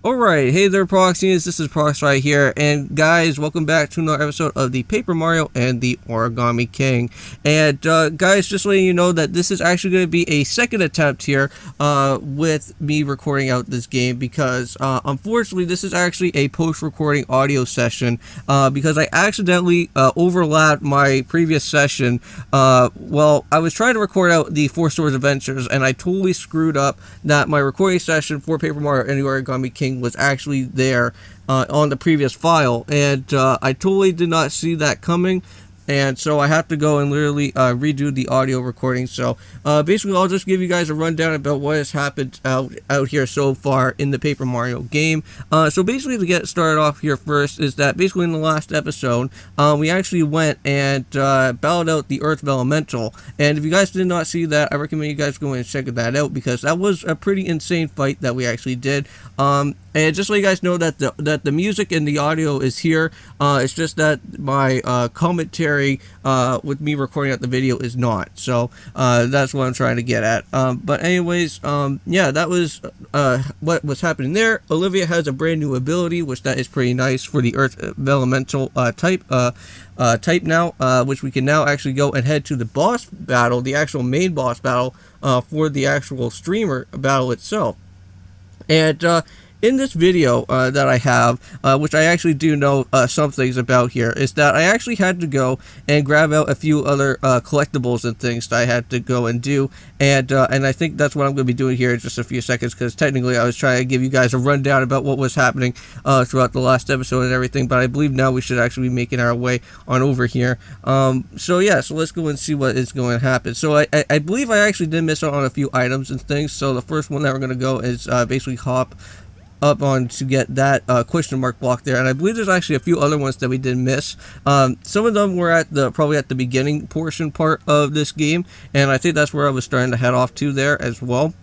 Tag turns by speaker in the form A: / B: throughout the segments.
A: Alright, hey there Proxyians, this is Proxify here, and guys, welcome back to another episode of the Paper Mario and the Origami King. And guys, just letting you know that this is actually going to be a second attempt here with me recording out this game, because unfortunately this is actually a post-recording audio session because I accidentally overlapped my previous session. Well, I was trying to record out the Four Swords Adventures, and I totally screwed up that my recording session for Paper Mario and the Origami King was actually there on the previous file, and I totally did not see that coming, and so I have to go and literally redo the audio recording. So basically I'll just give you guys a rundown about what has happened out here so far in the Paper Mario game. So basically, to get started off here first, is that basically in the last episode we actually went and battled out the Earth Elemental, and if you guys did not see that, I recommend you guys go and check that out, because that was a pretty insane fight that we actually did. And just so you guys know that the music and the audio is here, it's just that my commentary with me recording out the video is not. So that's what I'm trying to get at. But anyways, yeah, that was what was happening there. Olivia has a brand new ability, which that is pretty nice for the Earth Elemental type now, which we can now actually go and head to the boss battle, the actual main boss battle for the actual streamer battle itself. And in this video that I have, which I actually do know some things about here, is that I actually had to go and grab out a few other collectibles and things that I had to go and do, and I think that's what I'm going to be doing here in just a few seconds, because technically I was trying to give you guys a rundown about what was happening throughout the last episode and everything, but I believe now we should actually be making our way on over here. So yeah, so let's go and see what is going to happen. So I believe I actually did miss out on a few items and things. So the first one that we're going to go is basically hop up on to get that question mark block there, and I believe there's actually a few other ones that we did miss. Some of them were at probably at the beginning portion part of this game, and I think that's where I was starting to head off to there as well.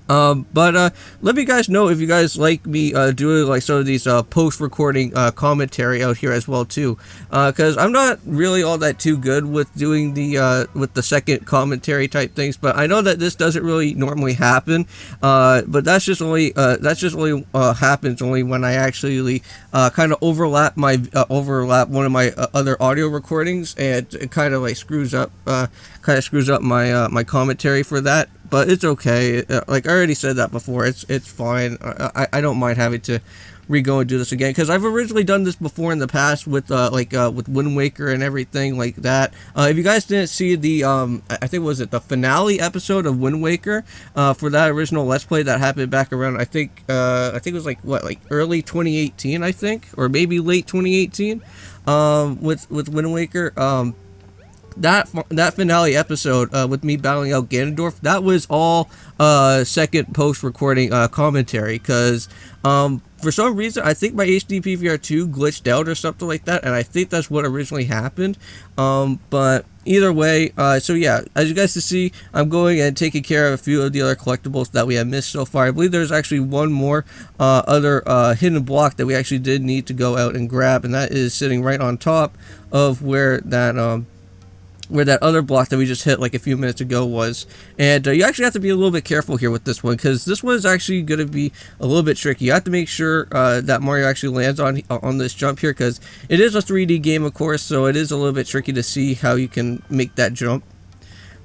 A: But let me guys know if you guys like me doing like some of these post-recording commentary out here as well too, because I'm not really all that too good with doing the second commentary type things, but I know that this doesn't really normally happen, but that's just only happens only when I actually kind of overlap one of my other audio recordings, and it kind of like screws up my my commentary for that. But it's okay. Like I already said that before, it's fine. I don't mind having to re-go and do this again, because I've originally done this before in the past with with Wind Waker and everything like that. If you guys didn't see the I think the finale episode of Wind Waker for that original Let's Play that happened back around, I think it was like early 2018, I think, or maybe late 2018, with Wind Waker. That finale episode with me battling out Ganondorf, that was all second post-recording commentary, because for some reason I think my HD PVR2 glitched out or something like that, and I think that's what originally happened. But either way, so yeah, as you guys can see, I'm going and taking care of a few of the other collectibles that we have missed so far. I believe there's actually one more other hidden block that we actually did need to go out and grab, and that is sitting right on top of where that other block that we just hit like a few minutes ago was. And you actually have to be a little bit careful here with this one, because this one is actually going to be a little bit tricky. You have to make sure that Mario actually lands on this jump here, because it is a 3D game, of course, so it is a little bit tricky to see how you can make that jump.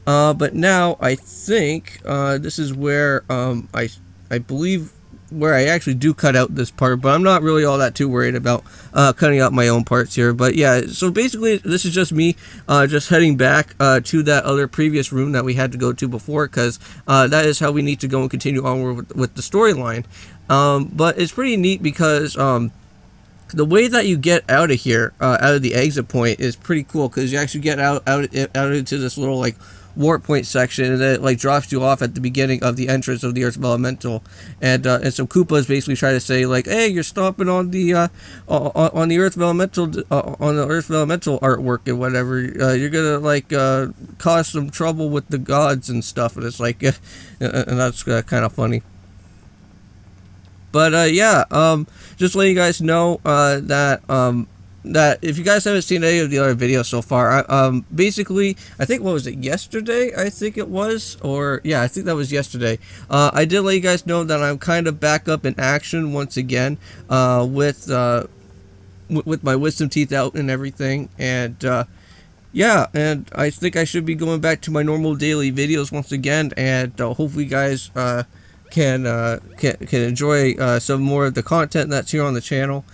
A: But now I think this is where I believe where I actually do cut out this part, but I'm not really all that too worried about cutting out my own parts here. But yeah, so basically this is just me just heading back to that other previous room that we had to go to before, because that is how we need to go and continue onward with the storyline. But it's pretty neat, because the way that you get out of here, out of the exit point, is pretty cool, because you actually get out into this little like warp point section, and then it like drops you off at the beginning of the entrance of the Earth Elemental, and some Koopas basically try to say like, hey, you're stomping on the Earth Elemental artwork and whatever, you're gonna like cause some trouble with the gods and stuff, and it's like and that's kind of funny. But yeah, just letting you guys know that that if you guys haven't seen any of the other videos so far, basically, I think, what was it, yesterday? I think it was, or yeah, I think that was yesterday. I did let you guys know that I'm kind of back up in action once again, with my wisdom teeth out and everything, and yeah, and I think I should be going back to my normal daily videos once again, and hopefully you guys can enjoy some more of the content that's here on the channel.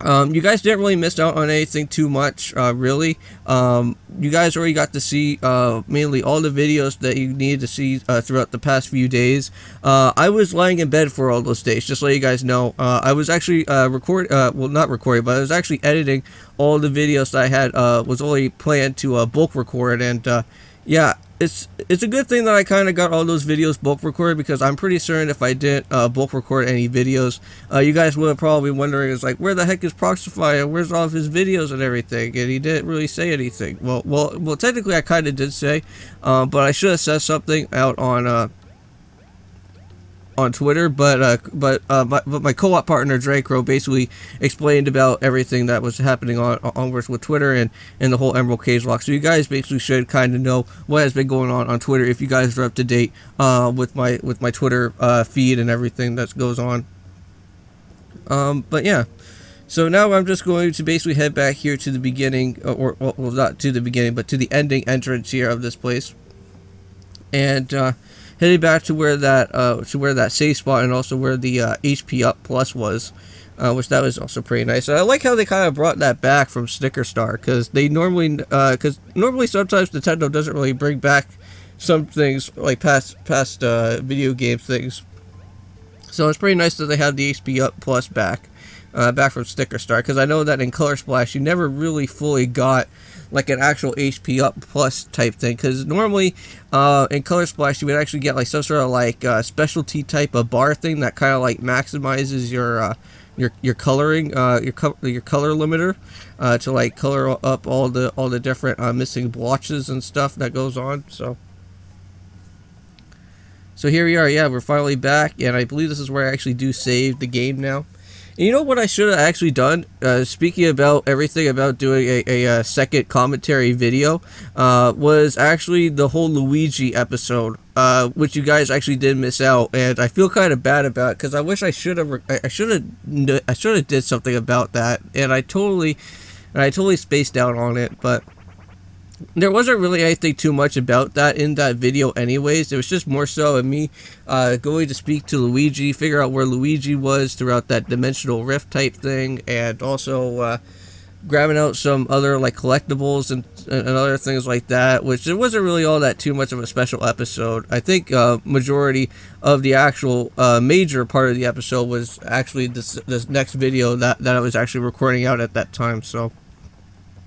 A: You guys didn't really miss out on anything too much, really. You guys already got to see mainly all the videos that you needed to see throughout the past few days. I was lying in bed for all those days, just to let you guys know. I was actually well, not recording, but I was actually editing all the videos that I had was only planned to bulk record, and yeah. It's a good thing that I kind of got all those videos bulk recorded, because I'm pretty certain if I didn't bulk record any videos, you guys would have probably wondering, is like, where the heck is Proxify, and where's all of his videos and everything, and he didn't really say anything. Well, technically I kind of did say, but I should have said something out on Twitter, but my co-op partner Dracro basically explained about everything that was happening onwards with Twitter and the whole Emerald Cage lock. So you guys basically should kind of know what has been going on Twitter if you guys are up to date with my Twitter feed and everything that goes on. But yeah, so now I'm just going to basically head back here to the beginning, or well, not to the beginning, but to the ending entrance here of this place, and heading back to where that save spot, and also where the HP up plus was, which that was also pretty nice. And I like how they kind of brought that back from Snicker Star, because normally sometimes Nintendo doesn't really bring back some things like past video game things. So it's pretty nice that they have the HP up plus back from Snicker Star, because I know that in Color Splash you never really fully got like an actual HP up plus type thing, because normally in Color Splash you would actually get like some sort of like specialty type of bar thing that kind of like maximizes your coloring, your color limiter, to like color up all the different missing blotches and stuff that goes on. So here we are. Yeah, we're finally back, and I believe this is where I actually do save the game now. And you know what I should have actually done? Speaking about everything about doing a second commentary video, was actually the whole Luigi episode, which you guys actually did miss out, and I feel kind of bad about it, because I wish I should have did something about that, and I totally spaced out on it, but there wasn't really anything too much about that in that video anyways. It was just more so of me going to speak to Luigi, figure out where Luigi was throughout that dimensional rift type thing, and also grabbing out some other like collectibles and other things like that, which it wasn't really all that too much of a special episode. I think majority of the actual major part of the episode was actually this next video that I was actually recording out at that time, so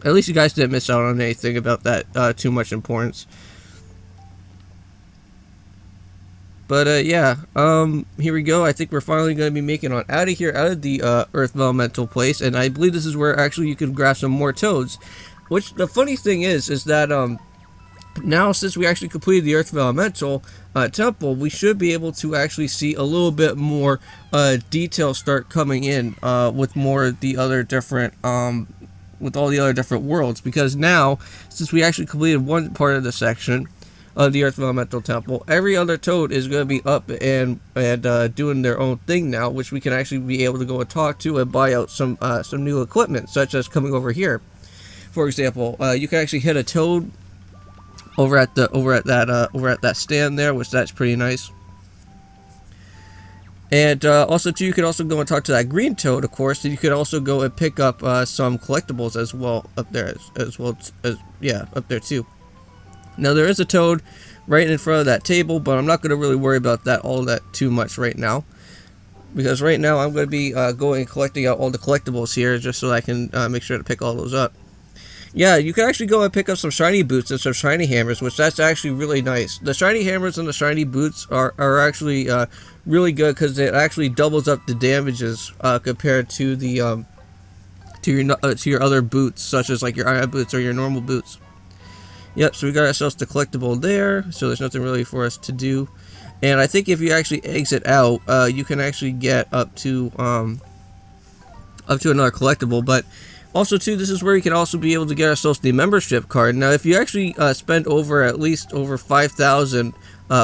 A: at least you guys didn't miss out on anything about that too much importance. But yeah, here we go. I think we're finally going to be making on out of here, out of the Earth Elemental place, and I believe this is where actually you can grab some more toads. Which the funny thing is that now since we actually completed the Earth Elemental temple, we should be able to actually see a little bit more detail start coming in with more of the other different with all the other different worlds, because now since we actually completed one part of the section of the Earth Elemental Temple, every other toad is going to be up and doing their own thing now, which we can actually be able to go and talk to and buy out some new equipment, such as coming over here. For example, you can actually hit a toad over at that stand there, which that's pretty nice. And also too, you could also go and talk to that green toad, of course, and you could also go and pick up some collectibles as well up there, as well as yeah, up there too. Now there is a toad right in front of that table, but I'm not going to really worry about that all that too much right now, because right now I'm going to be going and collecting out all the collectibles here, just so I can make sure to pick all those up. Yeah, you can actually go and pick up some shiny boots and some shiny hammers, which that's actually really nice. The shiny hammers and the shiny boots are actually really good, because it actually doubles up the damages compared to the to your other boots, such as like your iron boots or your normal boots. Yep, so we got ourselves the collectible there, so there's nothing really for us to do. And I think if you actually exit out, you can actually get up to up to another collectible. But also too, this is where you can also be able to get ourselves the membership card. Now if you actually spend at least over 5,000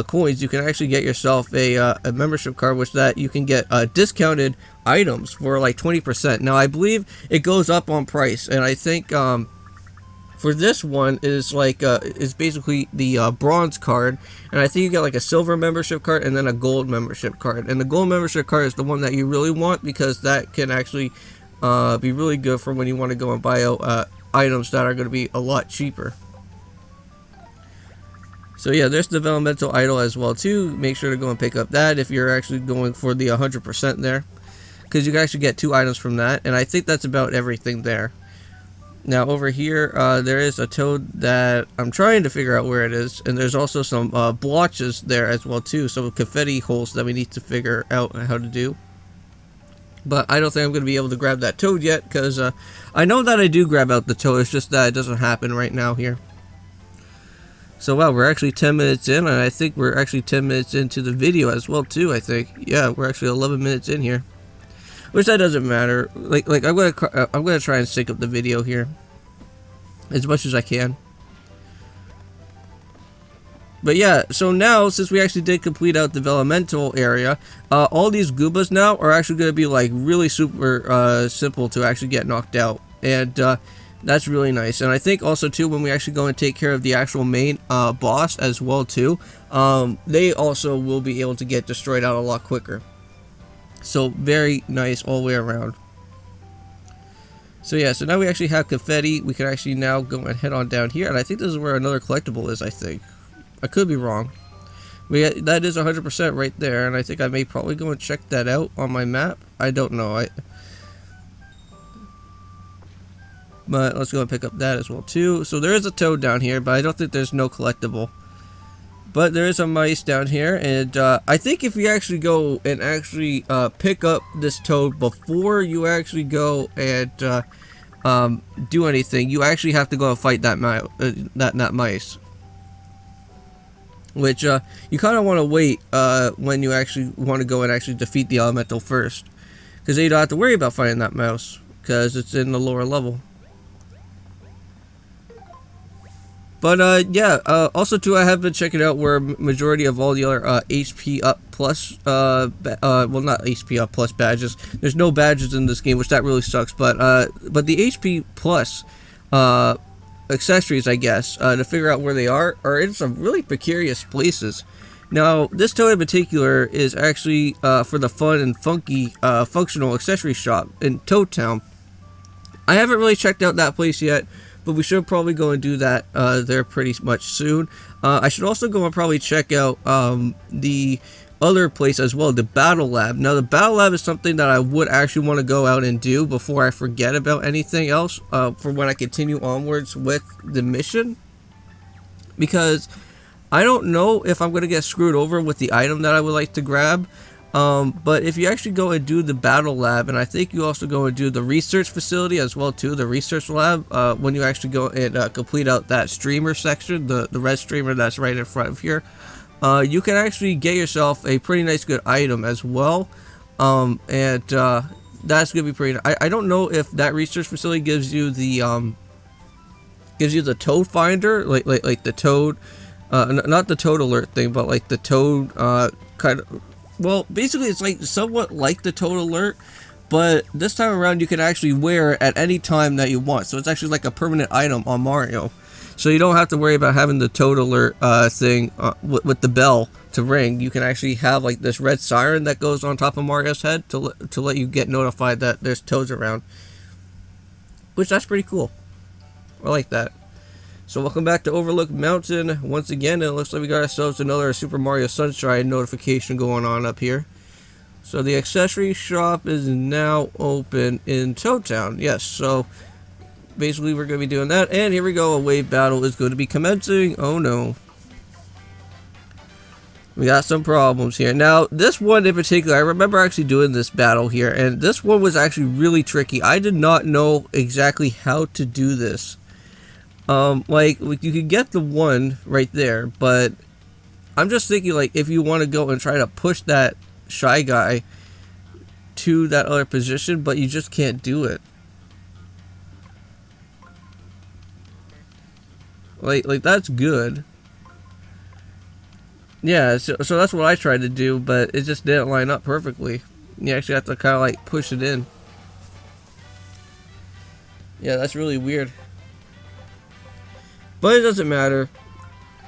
A: coins, you can actually get yourself a membership card, which that you can get discounted items for like 20%. Now I believe it goes up on price, and I think for this one is like is basically the bronze card, and I think you get like a silver membership card and then a gold membership card. And the gold membership card is the one that you really want, because that can actually be really good for when you want to go and buy out items that are going to be a lot cheaper. So yeah, there's developmental idol as well too. Make sure to go and pick up that if you're actually going for the 100% there, because you can actually get 2 items from that. And I think that's about everything there. Now over here, there is a toad that I'm trying to figure out where it is, and there's also some blotches there as well too, some confetti holes that we need to figure out how to do. But I don't think I'm going to be able to grab that toad yet, because I know that I do grab out the toad, it's just that it doesn't happen right now here. So wow, we're actually 10 minutes in, and I think we're actually 10 minutes into the video as well too, I think. Yeah, we're actually 11 minutes in here. Which that doesn't matter. Like I'm gonna try and sync up the video here as much as I can. But yeah, so now since we actually did complete out developmental area, all these Goombas now are actually going to be like really super simple to actually get knocked out, and that's really nice. And I think also too, when we actually go and take care of the actual main boss as well too, they also will be able to get destroyed out a lot quicker. So very nice all the way around. So yeah, so now we actually have confetti. We can actually now go and head on down here, and I think this is where another collectible is, I think. I could be wrong. That is 100% right there, and I think I may probably go and check that out on my map. I don't know. But let's go and pick up that as well too. So there is a toad down here, but I don't think there's no collectible. But there is a mice down here, and I think if you actually go and actually pick up this toad before you actually go and do anything, you actually have to go and fight that mice. Which you kind of want to wait when you actually want to go and actually defeat the elemental first, because then you don't have to worry about fighting that mouse, because it's in the lower level. But yeah, also too, I have been checking out where majority of all the other HP up plus, well, not HP up plus badges. There's no badges in this game, which that really sucks. But the HP plus accessories, I guess, to figure out where they are in some really precarious places. Now, this toad in particular is actually for the fun and funky functional accessory shop in Toad Town. I haven't really checked out that place yet, but we should probably go and do that there pretty much soon. I should also go and probably check out the other place as well, the Battle Lab. Now, the Battle Lab is something that I would actually want to go out and do before I forget about anything else for when I continue onwards with the mission. Because I don't know if I'm going to get screwed over with the item that I would like to grab. But if you actually go and do the Battle Lab, and I think you also go and do the research facility as well too, the research lab, when you actually go and complete out that streamer section, the red streamer that's right in front of here, you can actually get yourself a pretty nice good item as well. And that's gonna be pretty. I don't know if that research facility gives you the toad finder, like the toad, not the toad alert thing, but like the toad kind of. Well, basically it's like somewhat like the toad alert, but this time around you can actually wear it at any time that you want. So it's actually like a permanent item on Mario. So you don't have to worry about having the toad alert thing with the bell to ring. You can actually have like this red siren that goes on top of Mario's head to let you get notified that there's toads around. Which that's pretty cool. I like that. So welcome back to Overlook Mountain once again, and it looks like we got ourselves another Super Mario Sunshine notification going on up here. So the accessory shop is now open in Toad Town. Yes, so basically we're going to be doing that, and here we go, a wave battle is going to be commencing. Oh no. We got some problems here. Now, this one in particular, I remember actually doing this battle here, and this one was actually really tricky. I did not know exactly how to do this. Like you could get the one right there, but I'm just thinking, like, if you want to go and try to push that Shy Guy to that other position, but you just can't do it. Like that's good. Yeah, so that's what I tried to do, but it just didn't line up perfectly. You actually have to kind of like push it in. Yeah, that's really weird. But it doesn't matter,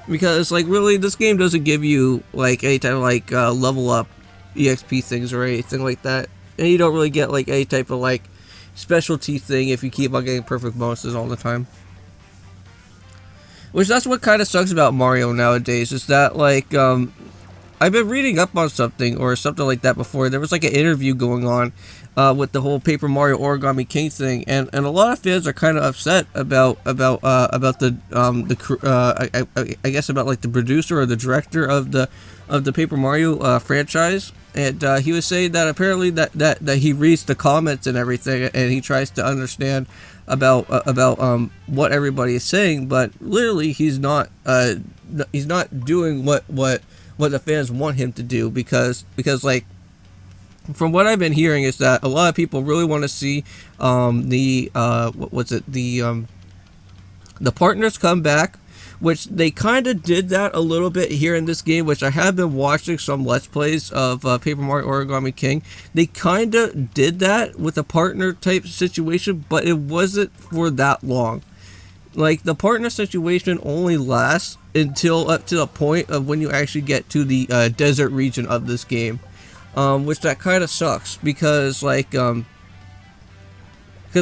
A: because like really this game doesn't give you like any type of like level up EXP things or anything like that, and you don't really get like any type of like specialty thing if you keep on getting perfect bonuses all the time. Which that's what kind of sucks about Mario nowadays, is that like I've been reading up on something or something like that before. There was like an interview going on with the whole Paper Mario Origami King thing, and a lot of fans are kind of upset about the I guess about like the producer or the director of the Paper Mario franchise. And he was saying that apparently that he reads the comments and everything, and he tries to understand about what everybody is saying, but literally he's not doing what the fans want him to do, because like from what I've been hearing is that a lot of people really want to see the partners come back, which they kind of did that a little bit here in this game, which I have been watching some Let's Plays of Paper Mario Origami King. They kind of did that with a partner type situation, but it wasn't for that long. Like, the partner situation only lasts until up to the point of when you actually get to the desert region of this game, which that kind of sucks, because like because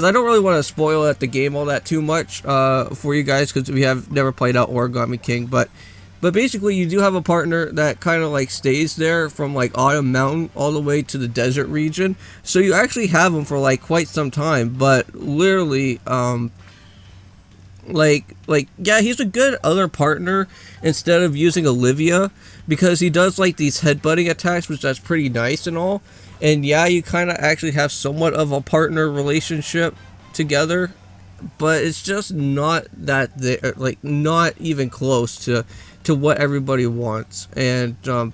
A: I don't really want to spoil at the game all that too much for you guys, because we have never played out Origami King, but basically you do have a partner that kind of like stays there from like Autumn Mountain all the way to the desert region, so you actually have him for like quite some time. But literally like yeah, he's a good other partner instead of using Olivia, because he does like these headbutting attacks, which that's pretty nice and all. And yeah, you kind of actually have somewhat of a partner relationship together, but it's just not that like not even close to what everybody wants. And a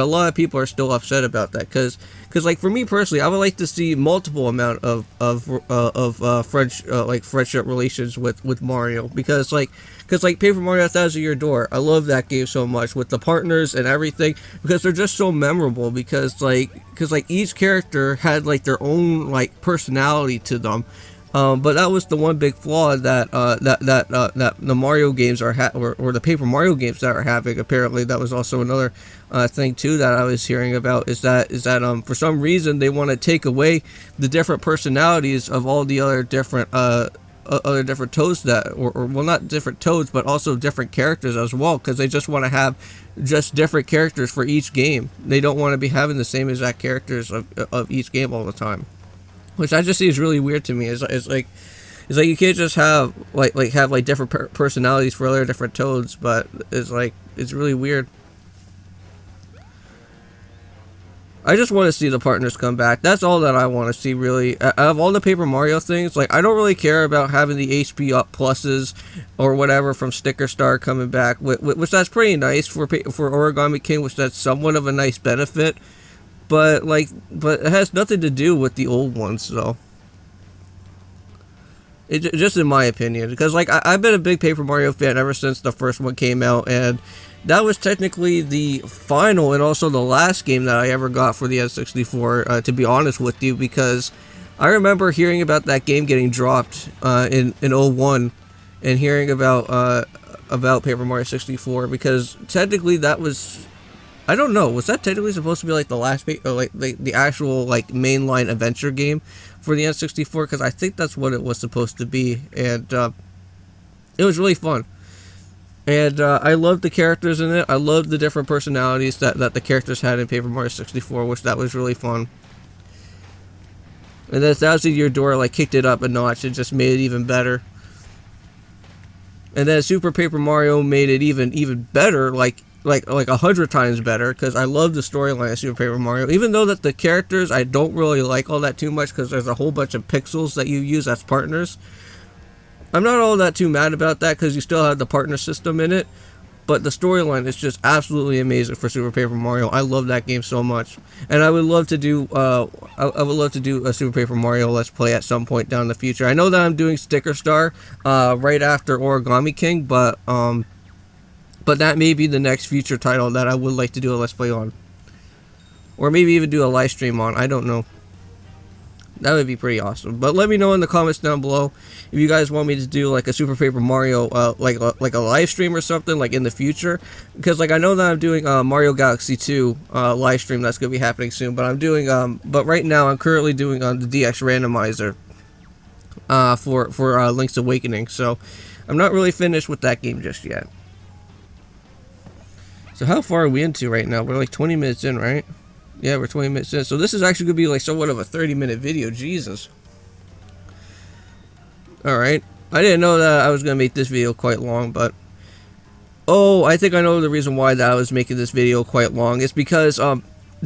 A: lot of people are still upset about that, because like for me personally, I would like to see multiple amount of friendship relations with Mario, because like Paper Mario 1000 Year Door, I love that game so much with the partners and everything, because they're just so memorable, because each character had like their own like personality to them. But that was the one big flaw that the Mario games are or the Paper Mario games that are having. Apparently, that was also another thing too that I was hearing about, is that for some reason they want to take away the different personalities of all the other different toads that, or well, not different toads, but also different characters as well, because they just want to have just different characters for each game. They don't want to be having the same exact characters of each game all the time, which I just see is really weird to me. It's like you can't just have like different personalities for other different toads, but it's really weird. I just want to see the partners come back. That's all that I want to see, really. Out of all the Paper Mario things, like, I don't really care about having the HP up pluses or whatever from Sticker Star coming back, which that's pretty nice for Origami King, which that's somewhat of a nice benefit. But it has nothing to do with the old ones, though. Just in my opinion, because like I've been a big Paper Mario fan ever since the first one came out, and that was technically the final and also the last game that I ever got for the N64, to be honest with you, because I remember hearing about that game getting dropped in 01, and hearing about Paper Mario 64, because technically that was, I don't know, was that technically supposed to be like the last the actual like mainline adventure game for the N64? Because I think that's what it was supposed to be, and it was really fun. And I loved the characters in it. I loved the different personalities that the characters had in Paper Mario 64, which that was really fun. And then 1000 Year Door like kicked it up a notch and just made it even better. And then Super Paper Mario made it even better, like 100 times better, because I love the storyline of Super Paper Mario, even though that the characters I don't really like all that too much, because there's a whole bunch of pixels that you use as partners. I'm not all that too mad about that, because you still have the partner system in it, but the storyline is just absolutely amazing for Super Paper Mario. I love that game so much, and I would love to do I would love to do a Super Paper Mario Let's Play at some point down in the future. I know that I'm doing Sticker Star right after Origami King, but that may be the next future title that I would like to do a Let's Play on, or maybe even do a live stream on. I don't know. That would be pretty awesome. But let me know in the comments down below if you guys want me to do like a Super Paper Mario, like a live stream or something like in the future. Because like I know that I'm doing Mario Galaxy 2 live stream that's gonna be happening soon. But I'm doing but right now I'm currently doing the DX randomizer for Link's Awakening. So I'm not really finished with that game just yet. So how far are we into right now? We're like 20 minutes in, right? Yeah, we're 20 minutes in. So this is actually going to be like somewhat of a 30-minute video. Jesus. Alright. I didn't know that I was going to make this video quite long, but... Oh, I think I know the reason why that I was making this video quite long. It's because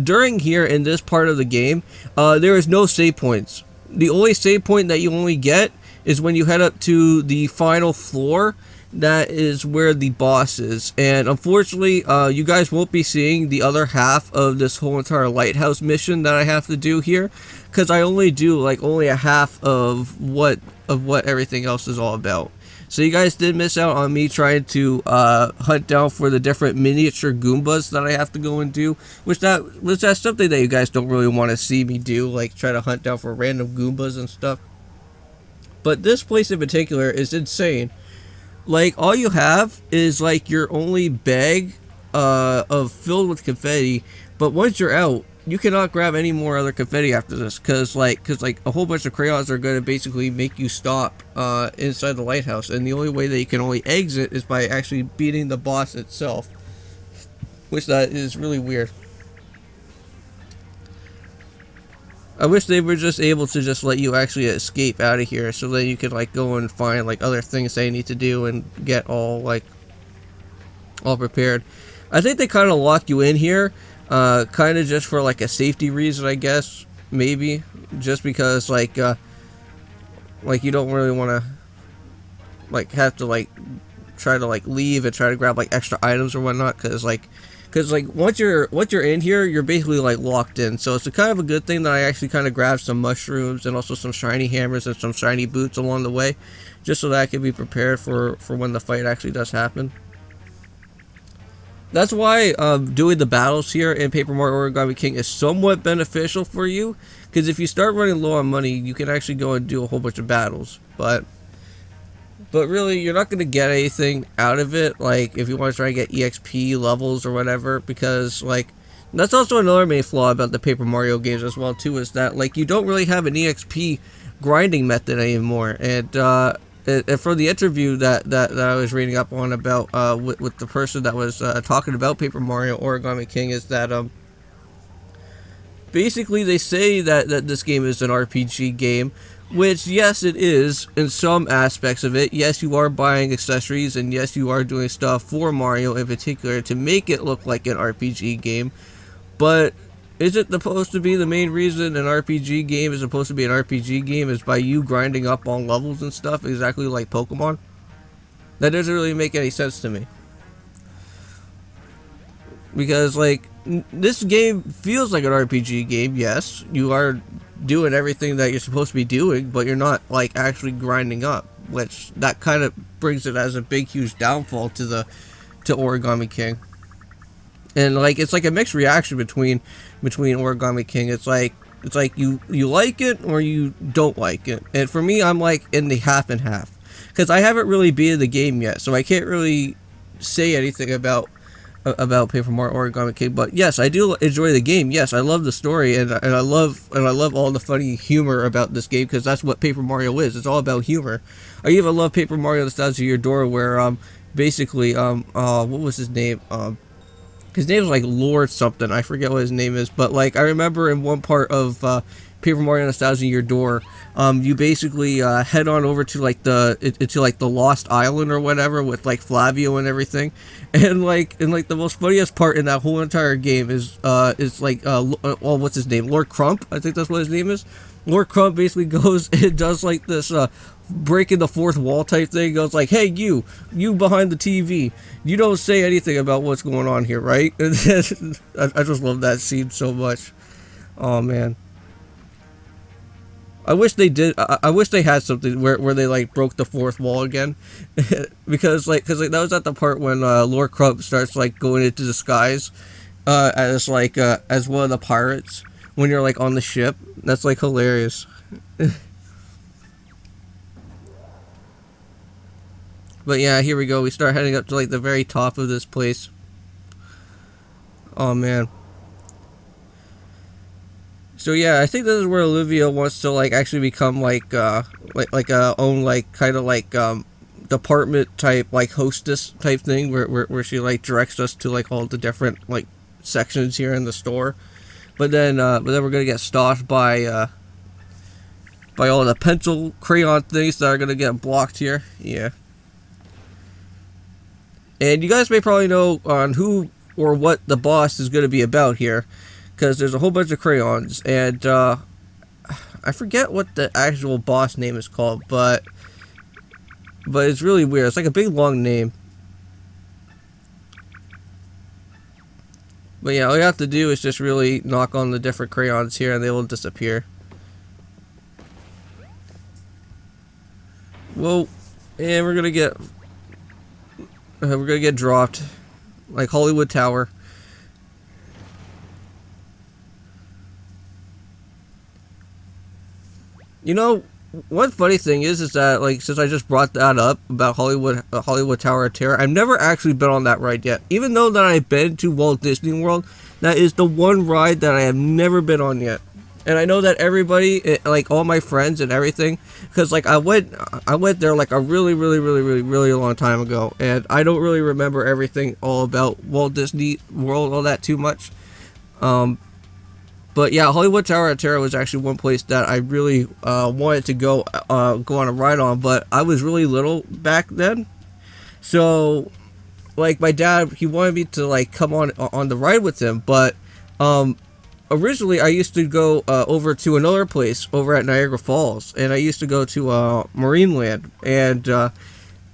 A: during here in this part of the game, there is no save points. The only save point that you only get is when you head up to the final floor. That is where the boss is, and unfortunately you guys won't be seeing the other half of this whole entire lighthouse mission that I have to do here, because I only do like only a half of what everything else is all about. So you guys did miss out on me trying to hunt down for the different miniature Goombas that I have to go and do, which that's something that you guys don't really want to see me do, like try to hunt down for random Goombas and stuff. But this place in particular is insane. Like, all you have is, like, your only bag of filled with confetti, but once you're out, you cannot grab any more other confetti after this, because a whole bunch of crayons are going to basically make you stop inside the lighthouse, and the only way that you can only exit is by actually beating the boss itself, which that is really weird. I wish they were just able to just let you actually escape out of here, so that you could like go and find like other things they need to do and get all prepared. I think they kind of lock you in here, kind of just for like a safety reason, I guess, maybe, just because like you don't really want to like have to like try to like leave and try to grab like extra items or whatnot, because once you're in here, you're basically like locked in. So it's a kind of a good thing that I actually kind of grabbed some mushrooms and also some shiny hammers and some shiny boots along the way, just so that I can be prepared for when the fight actually does happen. That's why doing the battles here in Paper Mario Origami King is somewhat beneficial for you, because if you start running low on money, you can actually go and do a whole bunch of battles, but really, you're not going to get anything out of it, like, if you want to try to get EXP levels or whatever, because, like, that's also another main flaw about the Paper Mario games as well, too, is that, like, you don't really have an EXP grinding method anymore, and from the interview that I was reading up on about, with the person that was talking about Paper Mario Origami King, is that, basically they say that this game is an RPG game, which, yes, it is in some aspects of it. Yes, you are buying accessories, and yes, you are doing stuff for Mario in particular to make it look like an RPG game. But is it supposed to be the main reason an RPG game is supposed to be an RPG game is by you grinding up on levels and stuff, exactly like Pokemon? That doesn't really make any sense to me. Because, like, this game feels like an RPG game. Yes, you are doing everything that you're supposed to be doing, but you're not like actually grinding up, which that kind of brings it as a big huge downfall to Origami King. And like it's like a mixed reaction between Origami King. It's like you like it or you don't like it, and for me, I'm like in the half and half, because I haven't really beaten the game yet, so I can't really say anything about Paper Mario Origami King. But yes, I do enjoy the game. Yes, I love the story, and I love all the funny humor about this game, because that's what Paper Mario is. It's all about humor. I even love Paper Mario: The Styles of Your Door, where basically what was his name? His name is like Lord something. I forget what his name is, but like I remember in one part of Paper Mario and a Thousand Year Door, you basically head on over to like the Lost Island or whatever with like Flavio and everything, and the most funniest part in that whole entire game is like well, what's his name, Lord Crump, I think that's what his name is. Lord Crump basically goes and does like this breaking the fourth wall type thing. Goes like, hey, you behind the TV, you don't say anything about what's going on here, right? I just love that scene so much. Oh man, I wish they did. I wish they had something where they like broke the fourth wall again, because that was at the part when Lord Crump starts like going into the skies, as as one of the pirates when you're like on the ship. That's like hilarious. But yeah, here we go. We start heading up to like the very top of this place. Oh man. So yeah, I think this is where Olivia wants to like actually become like a own like kind of like department type like hostess type thing where she like directs us to like all the different like sections here in the store. But then we're gonna get stopped by all the pencil crayon things that are gonna get blocked here. Yeah. And you guys may probably know on who or what the boss is going to be about here, because there's a whole bunch of crayons, and I forget what the actual boss name is called, but it's really weird. It's like a big long name. But yeah, all you have to do is just really knock on the different crayons here, and they will disappear. Whoa, and we're gonna get dropped, like Hollywood Tower. You know, one funny thing is that like since I just brought that up about Hollywood Tower of Terror, I've never actually been on that ride yet. Even though that I've been to Walt Disney World, that is the one ride that I have never been on yet. And I know that everybody, like all my friends and everything, because like I went there like a really long time ago, and I don't really remember everything all about Walt Disney World all that too much. But yeah, Hollywood Tower of Terror was actually one place that I really wanted to go on a ride on, but I was really little back then, so like my dad, he wanted me to like come on the ride with him, but originally, I used to go over to another place over at Niagara Falls, and I used to go to Marineland, and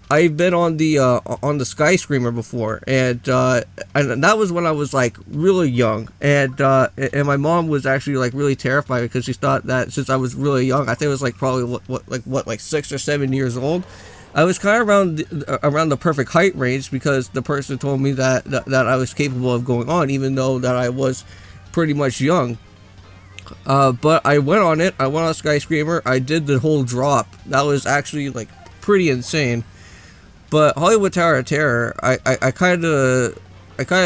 A: I've been on the Sky Screamer before, and that was when I was like really young, and my mom was actually like really terrified because she thought that since I was really young, I think it was like probably like 6 or 7 years old, I was kind of around the perfect height range, because the person told me that I was capable of going on, even though that I was pretty much young. But I went on it. I went on Sky Screamer. I did the whole drop. That was actually like pretty insane. But Hollywood Tower of Terror, I kind of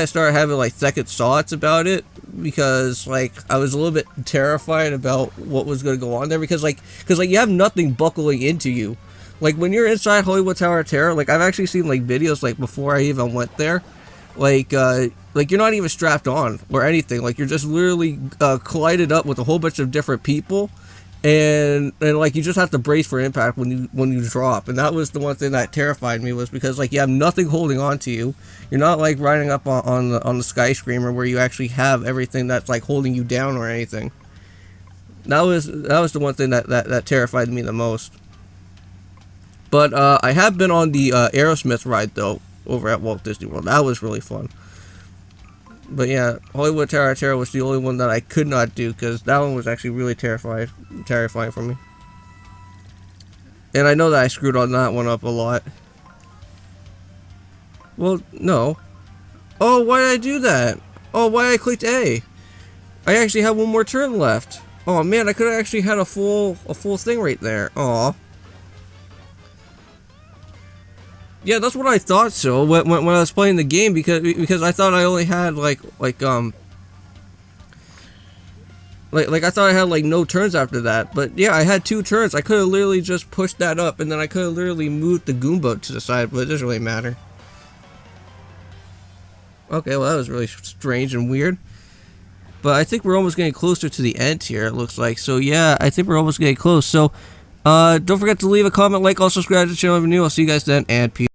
A: started having like second thoughts about it, because like I was a little bit terrified about what was going to go on there, because you have nothing buckling into you. Like when you're inside Hollywood Tower of Terror, like I've actually seen like videos like before I even went there, like you're not even strapped on or anything. Like you're just literally collided up with a whole bunch of different people, and like you just have to brace for impact when you drop. And that was the one thing that terrified me, was because like you have nothing holding on to you. You're not like riding up on the Sky Screamer where you actually have everything that's like holding you down or anything. That was the one thing that terrified me the most. But I have been on the Aerosmith ride though over at Walt Disney World. That was really fun. But yeah, Hollywood Tower of Terror was the only one that I could not do, because that one was actually really terrifying for me. And I know that I screwed on that one up a lot. Well, no. Oh, why did I do that? Oh, why I clicked A? I actually have one more turn left. Oh man, I could have actually had a full thing right there. Aw. Yeah, that's what I thought. So when I was playing the game, because I thought I only had like I thought I had like no turns after that. But yeah, I had 2 turns. I could have literally just pushed that up, and then I could have literally moved the Goomba to the side, but it doesn't really matter. Okay, well that was really strange and weird. but I think we're almost getting closer to the end here, it looks like. So yeah, I think we're almost getting close. So don't forget to leave a comment, like, also subscribe to the channel if you're new. I'll see you guys then, and peace.